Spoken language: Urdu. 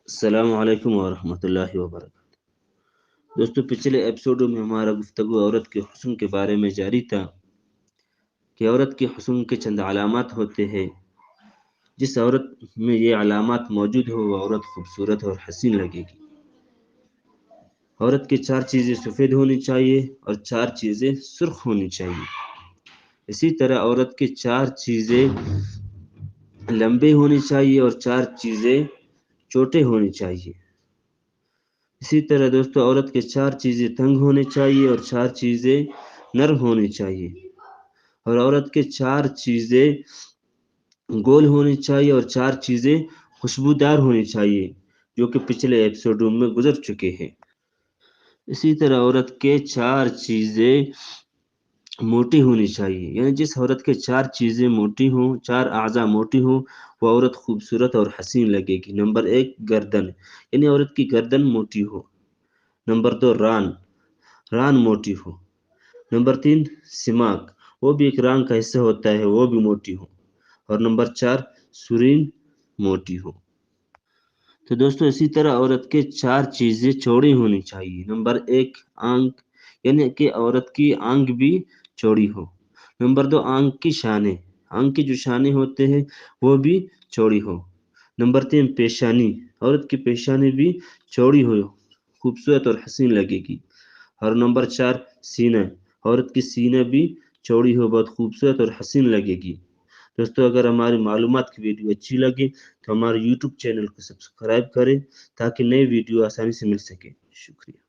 السلام علیکم ورحمۃ اللہ وبرکاتہ۔ دوستو، پچھلے ایپیسوڈوں میں ہمارا گفتگو عورت کے حسن کے بارے میں جاری تھا کہ عورت کے حسن کے چند علامات ہوتے ہیں۔ جس عورت میں یہ علامات موجود ہو وہ عورت خوبصورت اور حسین لگے گی۔ عورت کی 4 چیزیں سفید ہونی چاہیے اور 4 چیزیں سرخ ہونی چاہیے۔ اسی طرح عورت کی 4 چیزیں لمبے ہونی چاہیے اور 4 چیزیں چھوٹے ہونی چاہیے۔ اسی طرح دوستو، عورت کے 4 چیزیں تنگ ہونی چاہیے اور 4 چیزیں نرم ہونی چاہیے، اور عورت کے 4 چیزیں گول ہونی چاہیے اور 4 چیزیں خوشبودار ہونی چاہیے، جو کہ پچھلے ایپیسوڈوں میں گزر چکے ہیں۔ اسی طرح عورت کے 4 چیزیں موٹی ہونی چاہیے، یعنی جس عورت کے 4 چیزیں موٹی ہوں، 4 اعضاء موٹی ہوں، وہ عورت خوبصورت اور حسین لگے گی۔ نمبر 1 گردن، یعنی عورت کی گردن موٹی ہو۔ نمبر 2 ران موٹی ہو۔ نمبر 3 سماک، وہ بھی ایک ران کا حصہ ہوتا ہے، وہ بھی موٹی ہو۔ اور نمبر 4 سرین موٹی ہو۔ تو دوستو، اسی طرح عورت کے 4 چیزیں چوڑی ہونی چاہیے۔ نمبر 1 آنکھ، یعنی کہ عورت کی آنکھ بھی چوڑی ہو۔ نمبر 2 آنکھ کی شانے، آنکھ کی جو شانے ہوتے ہیں وہ بھی چوڑی ہو۔ نمبر 3 پیشانی، عورت کی پیشانی بھی چوڑی ہو، خوبصورت اور حسین لگے گی۔ اور نمبر 4 سینہ، عورت کی سینہ بھی چوڑی ہو، بہت خوبصورت اور حسین لگے گی۔ دوستو، اگر ہماری معلومات کی ویڈیو اچھی لگے تو ہمارے یوٹیوب چینل کو سبسکرائب کریں تاکہ نئی ویڈیو آسانی سے مل سکے۔ شکریہ۔